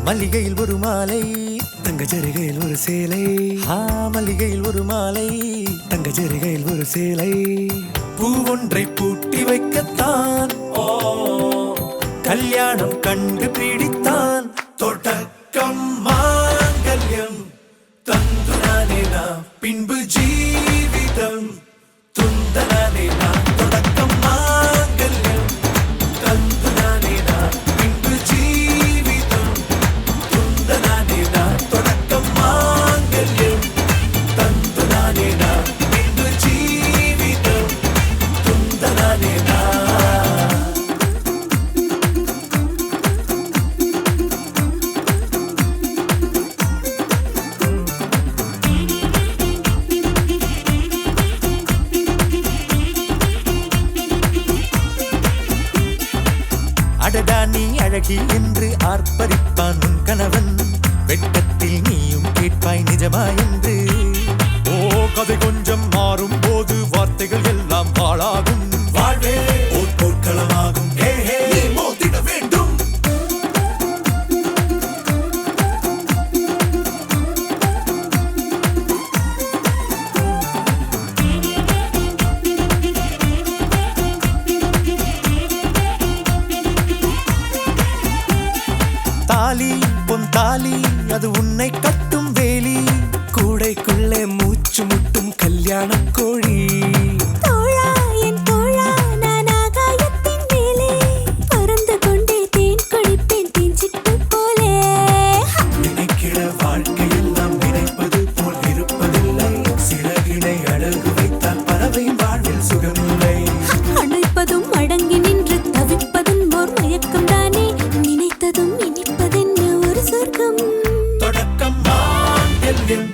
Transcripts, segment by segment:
மல்லிகையில் ஒரு மாலை தங்க ஜரிகையில் ஒரு சேலை. மல்லிகையில் ஒரு மாலை தங்க ஜரிகையில் ஒரு சேலை. பூ ஒன்றை பூட்டி வைக்கத்தான் கல்யாணம் கண்டு பிடித்தான். தொடக்கம் மாங்கல்யம் தந்துனானே நாம் பின்பு ஜீவிதம் துந்தனானே நாம். தொடக்கம் மாங்கல்யம் தந்துனானே நாம் பின்பு ஜீவிதம் துந்தனானே நாம். தொடக்கம் மாங்கல்யம் தந்துனானே நாம் பின்பு ஜீவிதம் துந்தனானே நாம். அடடா நீ அழகி என்று ஆர்ப்பரிப்பான் உன் கணவன். வெட்கத்தில் நீயும் கேட்பாய் நிஜமா என்று. கதை கொஞ்சம் மாறும் போது வார்த்தைகள் எல்லாம் பாழாகும். வாழ்வே ஓர் போர்க்களமாகும். மோதிட வேண்டும். தாலி பொன் தாலி அது உன்னை கட்டும் வேலி. கூடைக்குள்ளே மூச்சு முட்டும் கல்யாண கோழி. தோழா என் தோழா நான் ஆகாயத்தின் மேலே பறந்து கொண்டே தேன் குடிப்பேன் தேஞ்சிட்டு போலே. நினைக்கிற வாழ்க்கையில் நாம் நினைப்பது போல் இருப்பதில்லை. சிறகினை அழகு வைத்தால் பறவை வாழ்வில் சுகமில்லை. அணைப்பதும் அடங்கி நின்று தவிப்பதும் ஓர் மயக்கம் தானே. நினைத்ததும் இனிப்பதென்ன ஒரு சொர்க்கம். தொடக்கம் மாங்கல்யம்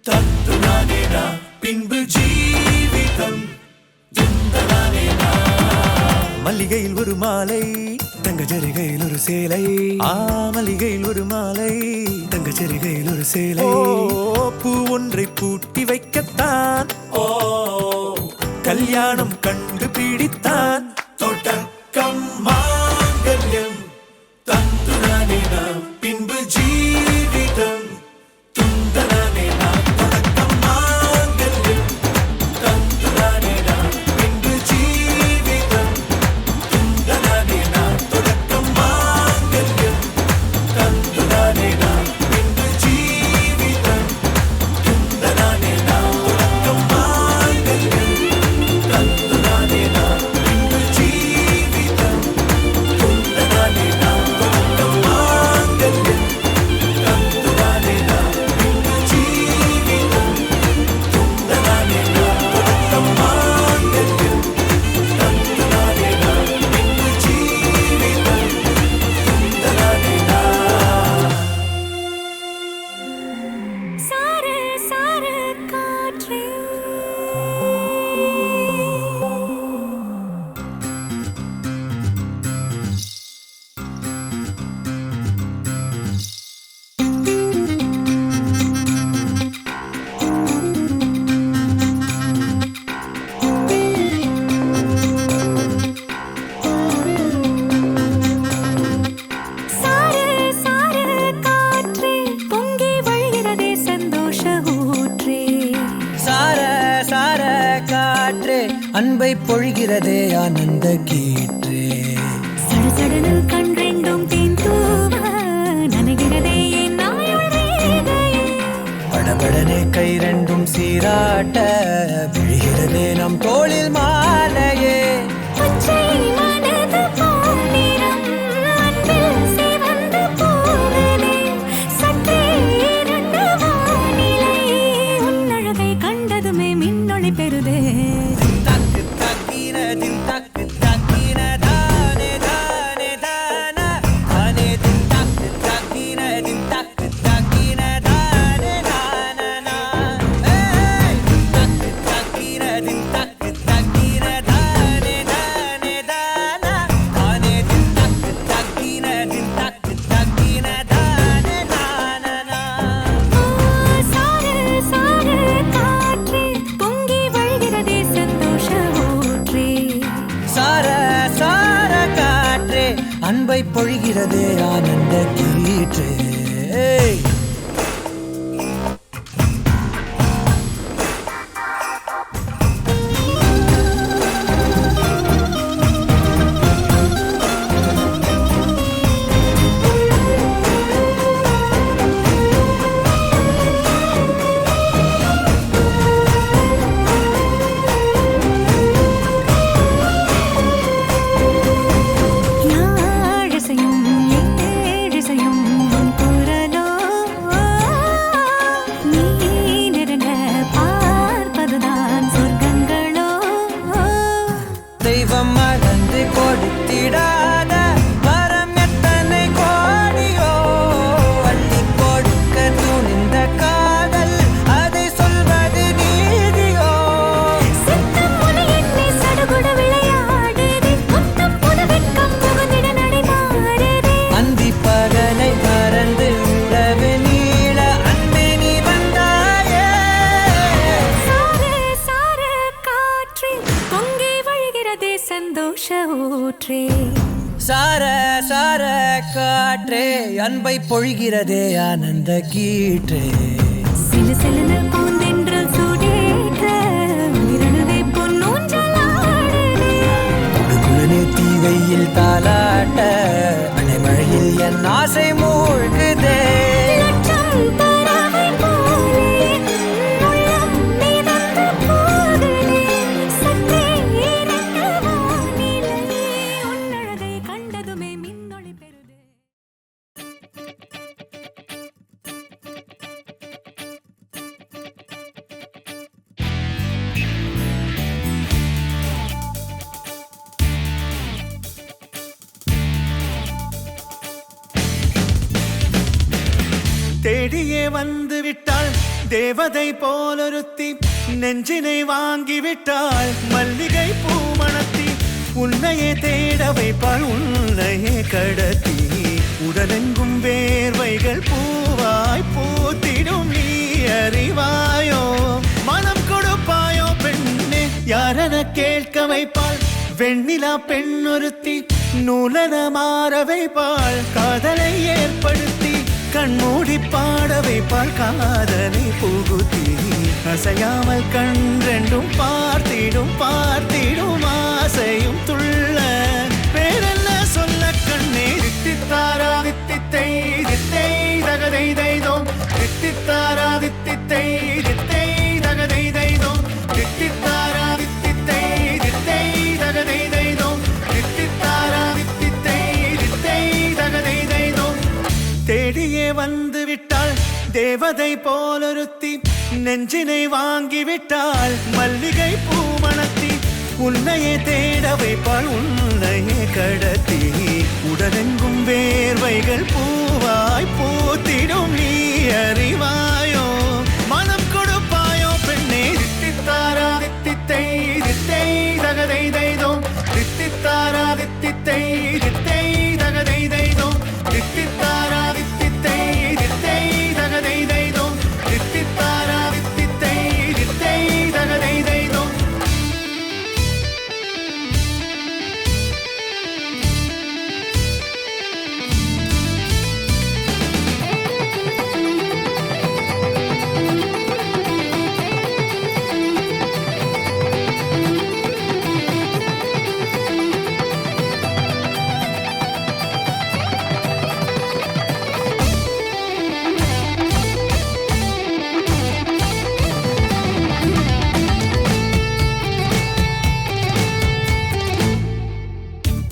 தந்துனானே நாம் பின்பு ஜீவிதம் துந்தனானே நாம். மல்லிகையில் ஒரு மாலை தங்க ஜரிகையில் ஒரு சேலை. மல்லிகையில் ஒரு மாலை தங்க ஜரிகையில் ஒரு சேலை. பூ ஒன்றை பூட்டி வைக்கத்தான் கல்யாணம் கண்டு பிடித்தான். தொடக்கம் மாங்கல்யம் தந்துனானே நாம் பின்பு ஜீவிதம் துந்தனானே நாம். தொடக்கம் மாங்கல்யம் தந்துனானே நாம் பின்பு ஜீவிதம் துந்தனானே நாம். தொடக்கம் மாங்கல்யம் தந்துனானே நாம் பின்பு ஜீவிதம் துந்தனானே நாம். தொடக்கம் மாங்கல்யம் தந்துனானே நாம் பின்பு ஜீவிதம் துந்தனானே நாம். தொடக்கம் மாங்கல்யம் தந்துனானே நாம் பின்பு ஜீவிதம் துந்தனானே நாம். தொடக்கம் மாங்கல்யம் தந்துனானே நாம் பின்பு ஜீவிதம் துந்தனானே நாம். சார சார காற்றே சார சார காற்றே பொங்கி வழிகிறதே சந்தோஷ ஊற்றே. சார சார காற்றே அன்பை பொழிகிறதே ஆனந்த கீற்றே. சடசடனில் கண் ரெண்டும் தேன் தூவ நனைகிறதே என் நாயுள் ரேகையே. படபடனே கை ரெண்டும் சீராட்ட விழுகிறதே நம் தோளில் மாலையே. பச்சை மனது பொன்னிறம் அன்பில் சிவந்து போகுதே. சற்றே இருண்ட வானிலை உன் அழகை கண்டதுமே மின்னொளி பெறுதே. தக்கு தக்கினதில் தக்கு தக்கின தானே தானே தானா தானே தக்கு தக்கினதில் தக்கு தக்கின தானே தானா. தக்கு தக்கினதில் தக்கு தக்கின தானே தானே தானா தானே தக்கு தக்கினதில் தக்கு தக்கின தானே தானா. சார சார காற்றே பொங்கி வழிகிறதே சந்தோஷ ஊற்றே. சார சார காற்றே அன்பை பொழிகிறதே ஆனந்த கீற்றே. கீற்றே தெய்வம் மறந்து கொடுத்திடாத வரம் எத்தனை கோடியோ அள்ளி கொடுக்க துணிந்த காதல் அதை சொல்வது நீதியோ அந்தி பகலை மறந்து உறவு நீள அன்பே நீ வந்தாயே சந்தோஷ ஊற்றே சார சார காற்றே அன்பை பொழிகிறதே ஆனந்த கீற்றே சிலு சிலுன்னு பூந்தென்றல் சூடேற்ற உயிரணுவை பொன்னூஞ்சலாடுதே குழுகுழுனே தீவையில் தாலாட்ட அலைமழையில் என் ஆசை மூழ்குதே லட்சம் பறவை போலே உள்ளம் மிதந்து போகுதே சற்றே இறங்க வானிலை உன்னழகை கண்டதுமே மின்னொளி பெறுதே தேடியே வந்து விட்டாள் தேவதை போலொருத்தி நெஞ்சினை வாங்கி விட்டாள் மல்லிகை பூமணத்தி உன்னையே தேட வைப்பாள் உன்னையே கடத்தி உடலெங்கும் வேர்வைகள் பூவாய் பூத்திடும் நீ அறிவாயோ மனம் கொடுப்பாயோ பெண்ணே யாரென கேட்க வைப்பாள் வெண்ணிலா பெண்ணொருத்தி நூலன மாற வைப்பாள் காதலை ஏற்படுத்தி கண்மூடி பாட வைப்பாள் காதலை புகுத்தி அசையாமல் கண் ரெண்டும் பார்த்திடும் பார்த்திடும் ஆசையும் துள்ள பேரென்ன சொல்ல கண்ணே தித்தித்தாரா தித்தித்தை தித்தை தகதை தைதோம் தித்தித்தாரா தித்தித்தை தித்தை தகதை தைதோம் தித்தித்தாரா தித்தித்தை தித்தை தகதை தைதோம் தித்தித்தாரா தித்தித்தை தித்தை தகதை தைதோம் தேடியே வந்து விட்டாள் தேவதை போலொருத்தி நெஞ்சினை வாங்கி விட்டாள் மல்லிகை பூமணத்தி உன்னையே தேட வைப்பாள் உன்னையே கடத்தி உடலெங்கும் வேர்வைகள் பூவாய் பூத்திடும் நீ அறிவாயோ மனம் கொடுப்பாயோ பெண்ணே தித்தித்தாரா தித்தித்தை தித்தை தகதை தைதோம் தித்தித்தாரா தித்தித்தை தித்தை தகதை தைதோம் தித்தித்தாரா தித்தித்தை தித்தை தகதை தைதோம் தித்தித்தாரா தித்தித்தை தித்தை தகதை தைதோம்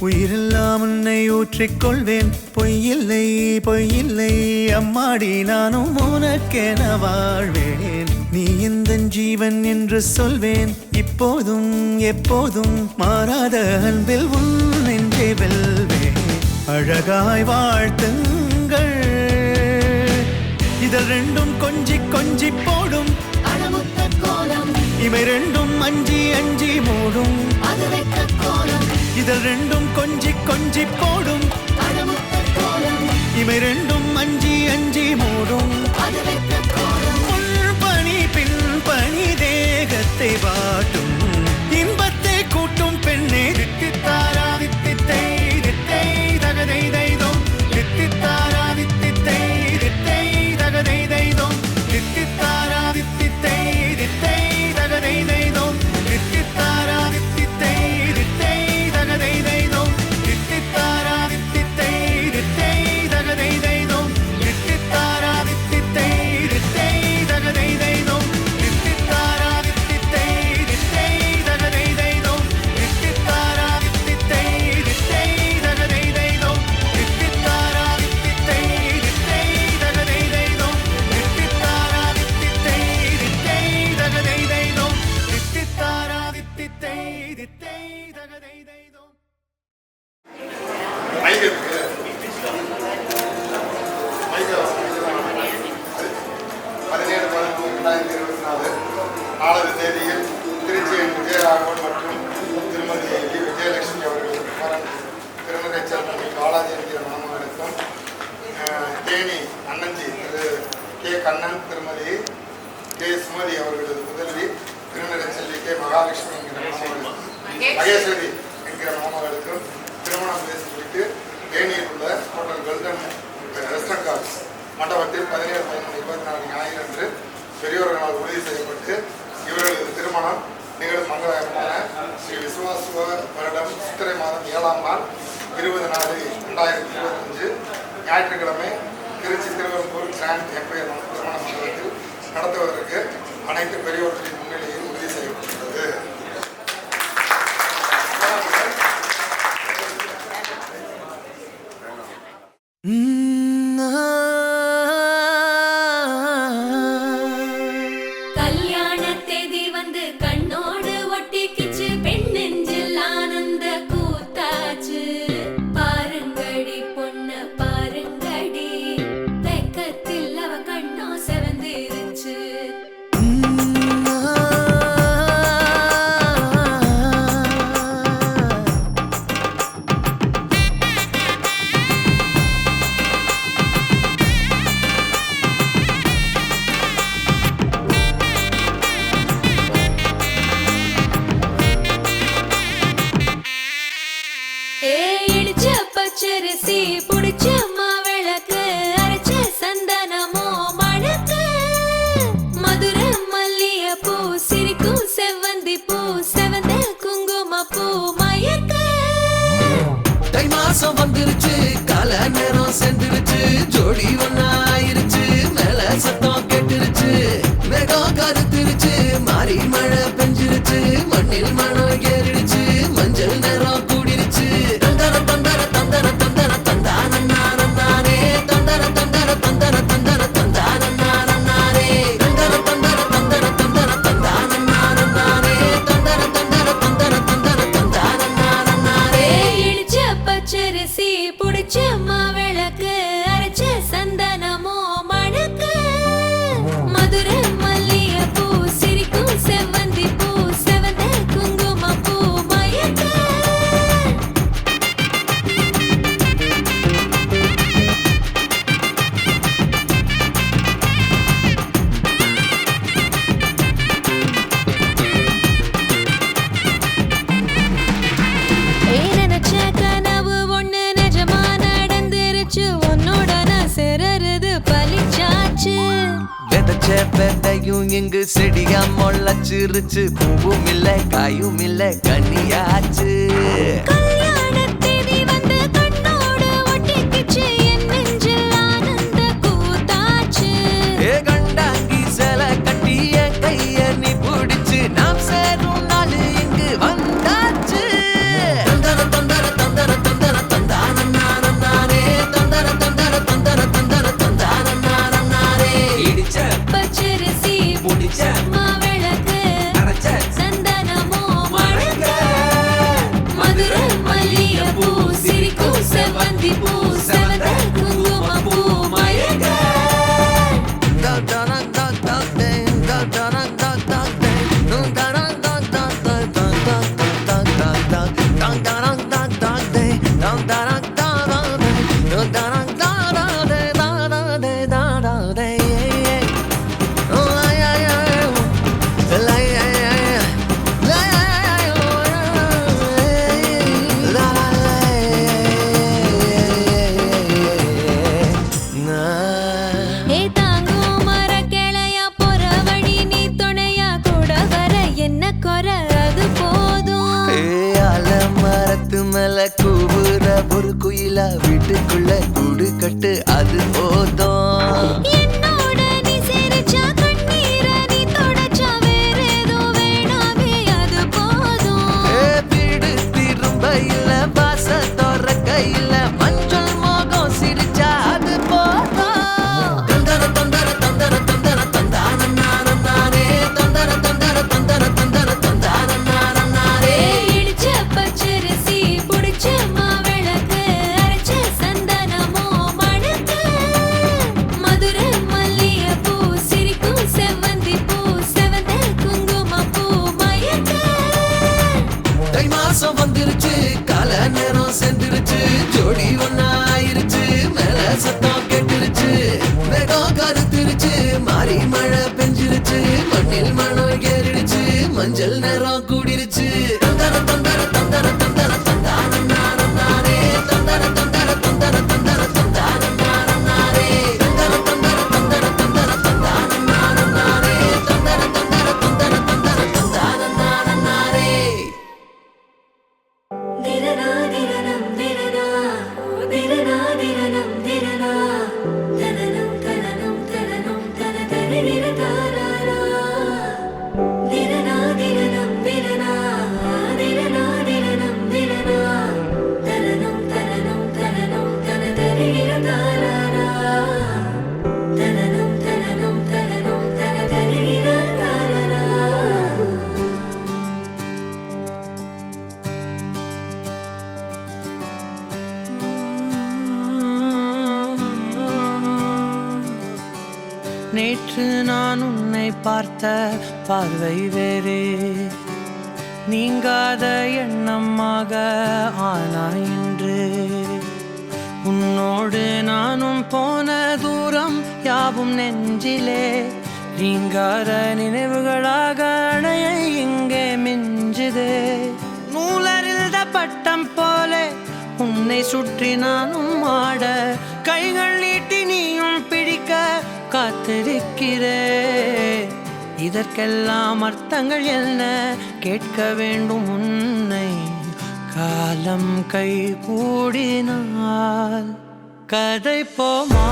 உயிரெல்லாம் உன்னை ஊற்றிக்கொள்வேன் பொய்யில்லை பொய்யில்லை அம்மாடி நானும் உனக்கென வாழ்வேன் நீ இந்த ஜீவன் என்று சொல்வேன் இப்போதும் எப்போதும் மாறாத அன்பில் உன் நெஞ்சை வெல்வேன் அழகாய் வாழ்த்துங்கள் இதழ் ரெண்டும் கொஞ்சி கொஞ்சி போடும் இவை ரெண்டும் அஞ்சி அஞ்சி மூடும் இதழ் ரெண்டும் கொஞ்சி கொஞ்சி போடும் இவை ரெண்டும் அஞ்சி அஞ்சி மூடும் பணி பின் பணி தேகத்தை வாட்டும் இன்பத்தை கூட்டும் பெண்ணே தித்தித்தாரா தித்தித்தை தித்தை தகதை தைதோம் தித்தித்தாரா தித்தித்தை தேதியில் திருச்சி விஜயராகவன் மற்றும் திருமதி விஜயலட்சுமி அவர்கள் குமரன் திருநெல்வேலி பாலாஜி என்கிற மாமகளுக்கும் தேனி அண்ணஞ்சி திரு கே கண்ணன் திருமதி கே சுமதி அவர்களது முதல்வி திருநெல்வேலி கே மகாலட்சுமி என்கிற மாமகளுக்கும் மகேஸ்வரி என்கிற மாமகளுக்கும் திருமணம் பேசி முடித்து தேனியில் உள்ள ஹோட்டல் வெல்டன் ரெஸ்டாரண்ட் ஹவுஸ் மண்டபத்தில் 17/11/24 ஞாயிறு அன்று பெரியோர்களால் உறுதி செய்யப்பட்டு இவர்களது திருமணம் நிகழும் மங்களகரமான ஸ்ரீ விசுவாசுவ வருடம் சித்திரை மாதம் 7ஆம் நாள் 20/4/2025 ஞாயிற்றுக்கிழமை திருச்சி திருவெரும்பூர் கிராண்ட் எம்பையர் திருமண மண்டபத்தில் நடத்துவதற்கு அனைத்து பெரியோர்களின் முன்னிலையில் உறுதி செய்யப்பட்டுள்ளது. கல்யாண தேதி வந்து கண்ணோடு ஒட்டிக்கிச்சு பெண் நெஞ்சில் ஆனந்த கூத்தாச்சு பாருங்கடி பொண்ண பாருங்கடி வெக்கத்தில் அவ கண்ணோ செவந்திருச்சு இடிச்ச பச்சரிசி புடிச்ச மாவிளக்கு அரைச்ச சந்தனமோ மணக்கு மதுர மல்லிய பூ சிரிக்கும் செவ்வந்தி பூ செவந்த குங்கும பூ மயக்க தை மாசம் வந்துருச்சு கால நேரம் சென்றுருச்சு ஜோடி ஒன்னாயிருச்சு மேல சத்தம் கெட்டுருச்சு மேகம் கருத்துருச்சு மாறி மழை பெஞ்சிருச்சு மண்ணில் மனம் ஏறிடுச்சு மஞ்சள் நேரம் கூடிருச்சு தந்தர தந்தர தந்தர தந்தர தந்தானே தந்தர தந்தர தந்தர தந்தர தந்தானே தந்தர தந்தர தந்தர தந்தர தந்தானே தந்தர தந்தர தந்தர தந்தர தந்தானே இடிச்ச பச்சரிசி புடிச்ச மாவிளக்கு அரைச்ச சந்தனமோ மணக்கு மதுர மல்லிய பூ சிரிக்கும் செவ்வந்தி பூ செவந்த குங்கும பூ மயக்க நினைச்ச கனவு ஒண்ணு நிஜமா நடந்துருச்சு உன்னோட நான் சிறருது பலிச்சாச்சு விதைச்ச விதையும் இங்கு செடியா முளைச்சிருச்சு பூவும் இல்ல காயும் இல்ல கனியாச்சு கல்யாண தேதி வந்து கண்ணோடு ஒட்டிக்கிச்சு என் நெஞ்சில் ஆனந்த கூத்தாச்சு ஏ கண்டாங்கி சில கட்டி என் கைய நீ பிடிச்சு நாம் சேரும் நாள் இங்கு வந்தாச்சு தந்தர தந்தர தந்தர தந்தர தந்தானே தந்தர தந்தர தந்தர தந்தர தந்தானே இடிச்ச பச்சரிசி முடிச்ச மாவிளக்கு அரைச்ச சந்தனமோ மணக்க மதுர மல்லிய பூ சிரிக்கும் செவ்வந்தி பூ செவந்த குங்கும பூ மயக்க ஏ தாங்கும் மர கிளையா போற வழி நீ துணையா கூட வர என்ன குறை அது போதும் மரத்து மேல கூவுற ஒரு குயிலா வீட்டுக்குள்ள கூடு கட்டு அது போதும் என்னோட நீ சிரிச்சா கண்ணீர நீ தொடச்சா வேற ஏதோ வேணாமே அது போதும் வீடு திரும்ப இல்ல பாச தோற கையில மஞ்சள் மோகம் சிரிச்சா அது போதும் தந்தர தந்தர தந்தர தந்தர தந்தானே தந்தர தந்தர தந்தர தந்தர தந்தானே இடிச்ச பச்சரிசி புடிச்ச மாவிளக்கு அரைச்ச சந்தனமோ மணக்க மஞ்சள் நேரம் கூடிருச்சு தந்தர தந்தர தந்தர தந்தர தந்தான நானும் நானே தந்தர தந்தர தந்தர தந்தர தந்தான நானும் நானே தந்தர தந்தர தந்தர தந்தர தந்தான நானும் நானே தந்தர தந்தர தந்தர தந்தர தந்தான நானும் நானே திரனா திரனம் திரனா திரனா திரனம் திரனா தனனம் தனனம் தனனம் தன தரிர தாராரா திரனா திரனம் திரனா திரனா திரனம் திரனா தனனம் தனனம் தனனம் தன தரிர தாராரா தனனம் தனனம் தனனம் தன தரிர தாராரா நேற்று நான் உன்னை பார்த்த பார்வை வேறே நீங்காத எண்ணமாக ஆனாய் இன்று உன்னோடு நானும் போன தூரம் யாவும் நெஞ்சிலே நீங்காத நினைவுகளாக அணைய இங்கே மிஞ்சுதே நூலறிந்த பட்டம் போலே உன்னை சுற்றி நானும் ஆட கைகள் நீட்டி நீயும் பிடிக்க காத்திருக்கிறே இதற்கெல்லாம் அர்த்தங்கள் என்ன கேட்க வேண்டும் உன்னை காலம் கை கூடினால் கதை போமா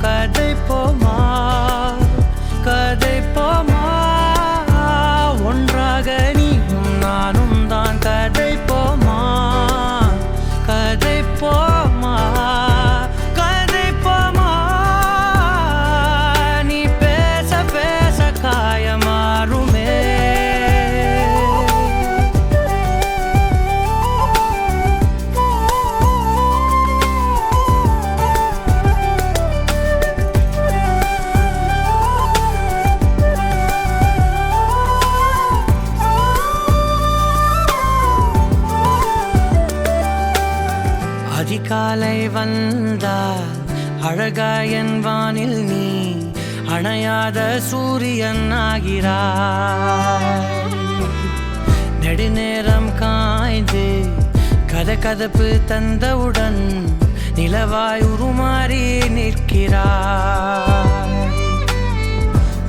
கதை போமா கதை போமா ஒன்றாக நீயும் நானும் தான் கதை போமா கதை போமா கதை போமா நீ பேச பேச காயமாறுமே அதிகாலை வந்தால் அழகாயன் வானில் நீ அணையாத சூரியன் ஆகிறாய் நெடுநேரம் காய்ந்து கதகதப்பு தந்தவுடன் நிலவாய் உருமாறி நிற்கிறாய்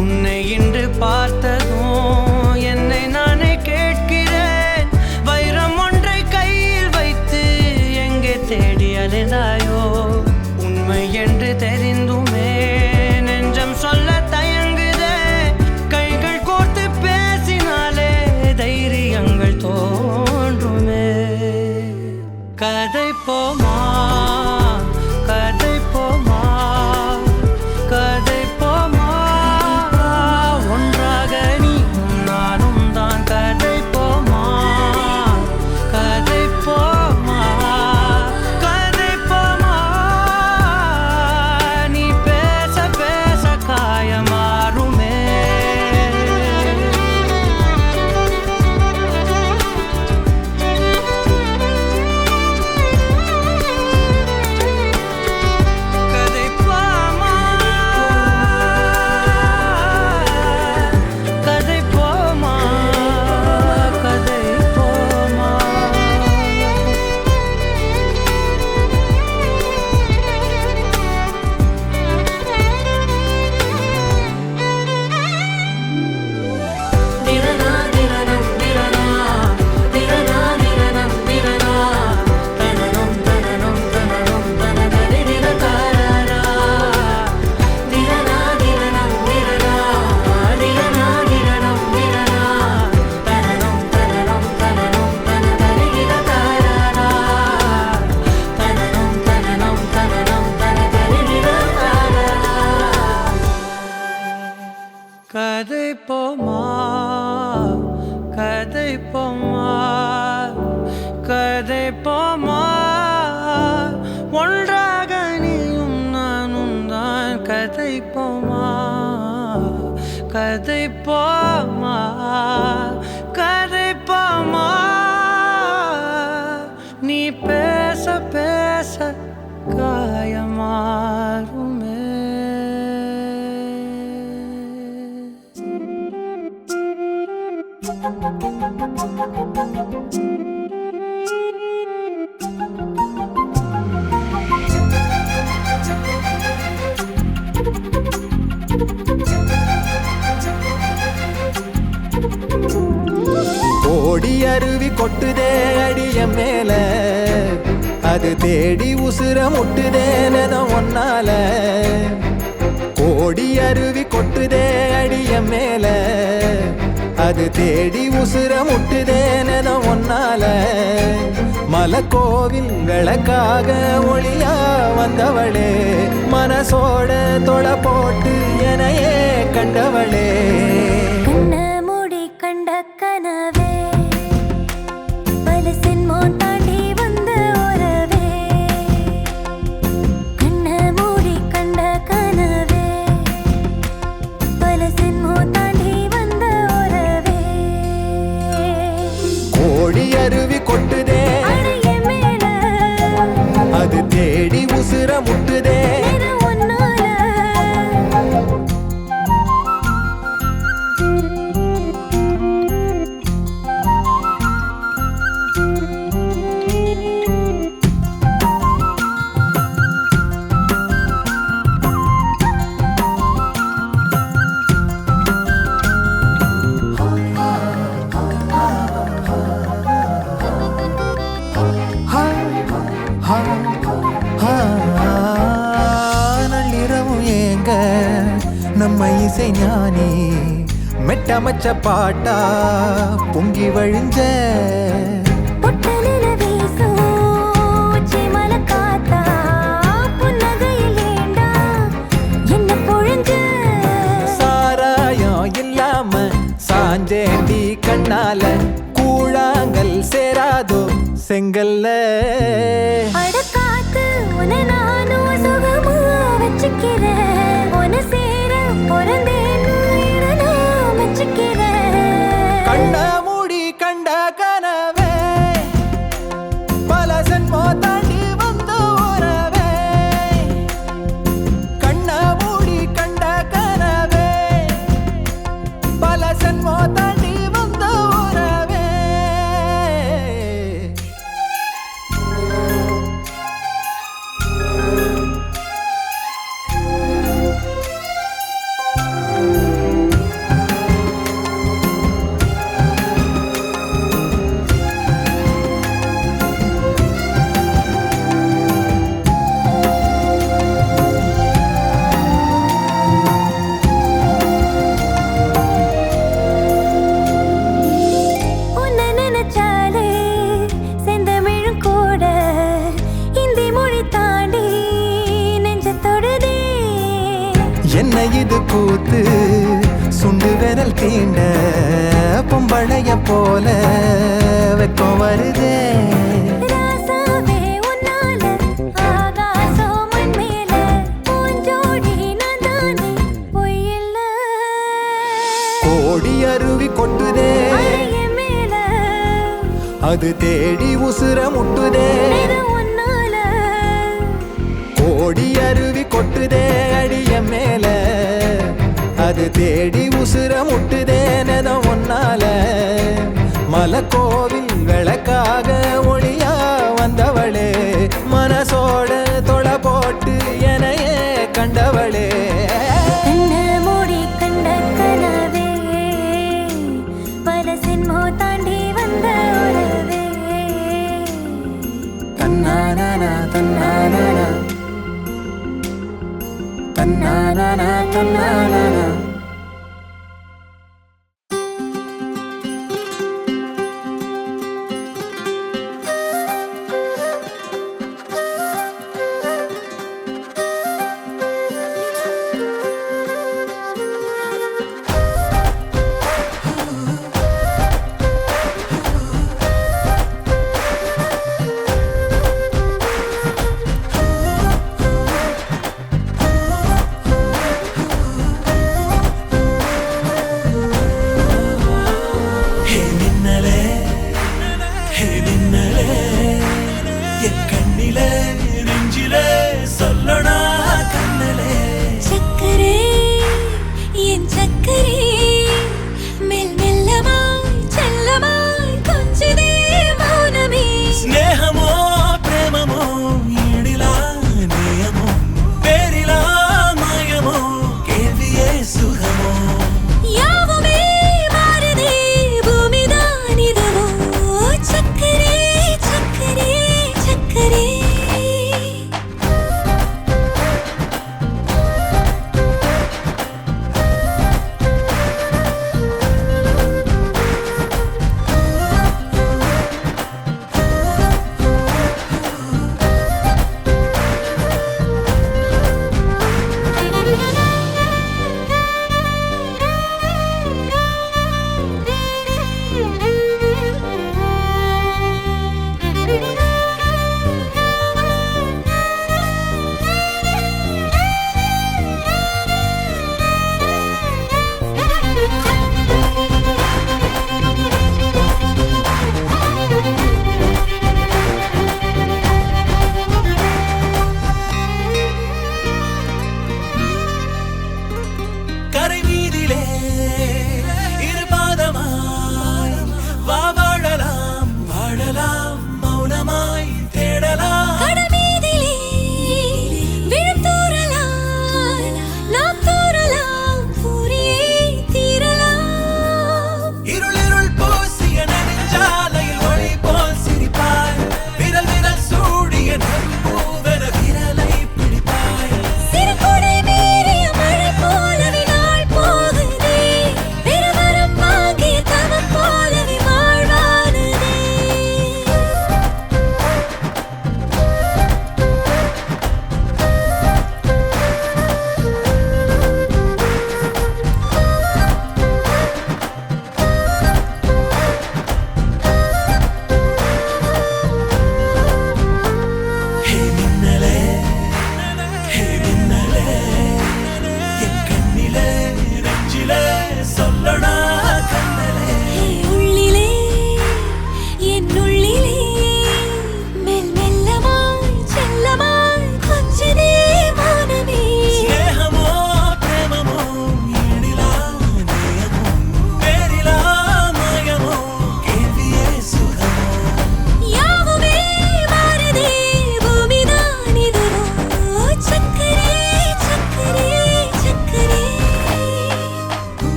உன்னை இன்று பார்த்ததும் என்னை நானே கேட்கிறேன் வைரம் ஒன்றை கையில் வைத்து எங்கே தேடி அலைந்தாயோ உண்மை என்று தெரிந்துமே நெஞ்சம் சொல்ல தயங்குதே கைகள் கோர்த்து பேசினாலே தைரியங்கள் தோன்றுமே கதை போமா கதை போமா கதை போமா ஒன்றாக நீயும் நானும் தான் கதை போமா கதை போமா கதை போமா நீ பேச பேச காயமாறுமே கதை போமா கதை போமா கதை போமா திரனா திரனம் திரனா திரனா திரனம் திரனா தனனம் தனனம் தனனம் தன தரிர தாராரா திரனா திரனம் திரனா திரனா திரனம் திரனா தனனம் தனனம் தனனம் தன தரிர தாராரா தனனம் தனனம் தனனம் தன தரிர தாராரா கதை போமா கதை போமா கதை போமா ஒன்றாக நீயும் நானும் தான் கதை போமா கதை போமா கதை போமா நீ பேச பேச காயமாறுமே ஓடி அருவி கொட்டுதே அடிய மேல அது தேடி உசுர முட்டுதேனத ஒன்னால ஓடி அருவி கொட்டுதே அடிய மேல அது தேடி உசுர முட்டுதேனத ஒன்னால மலக்கோவில் விளக்காக ஒளியா வந்தவளே மனசோட தொலை போட்டு எனையே கண்டவளே கண்ண மூடி கண்ட கனவே பல சென்மோன் தாண்டி வந்த உறவே கண்ண மூடி கண்ட கனவே பல சென்மோன் தாண்டி வந்த உறவே கோடி அருவி கொட்டுதே அடைய மேல அது தேடி உசுர முட்டுதே நிற ஒன்னால நள்ளிரவும் ஏங்க நம்ம இசை ஞானி மெட்டமச்ச பாட்டா பொங்கி வழிஞ்ச பொட்டலில வீசும் சிமல காத்தா புன்னகையில் ஏண்டா என்ன பொழிஞ்ச சாராயம் இல்லாம சாஞ்சேண்டி கண்ணால கூழாங்கல் சேராதோ செங்கல்ல அடக்காத்து உன நானும் சுகமா வச்சுக்கிறேன் உன சேர பிறந்தேன்னு இதை நான் வச்சுக்கிறேன் கண்ண மூடி கண்ட கனவே பல சென்மோ தாண்டி வந்த உறவே கண்ண மூடி கண்ட கனவே பல சென்மோ தாண்டி வந்த உறவே உன்னை நினைச்சாலே செந்தமிழும் கூட இந்தி மொழி தாண்டி நெஞ்ச தொடுதே என்ன இது கூத்து சுண்டு விரல் தீண்ட பொம்பளைய போல வெக்கம் வருதே ராசாவே உன்னால ஆகாசம் மண் மேல பூஞ்சோடி நான் தானே பொய்யில்ல கோடி அருவி கொட்டுதே அடைய மேல அது தேடி உசுர முட்டுதே நிற ஒன்னால கோடி அருவி கொட்டுதே அடிய மேல அது தேடி உசுர முட்டுதேனத ஒன்னால மலக்கோவில் விளக்காக ஒளியா வந்தவளே மனசோட தொலை போட்டு எனையே கண்டவளே கண்ண மூடி கண்ட கனவே பல சென்மோ தாண்டி வந்த உறவே தன்னானா தன்னானா தன்னானா தன்னானா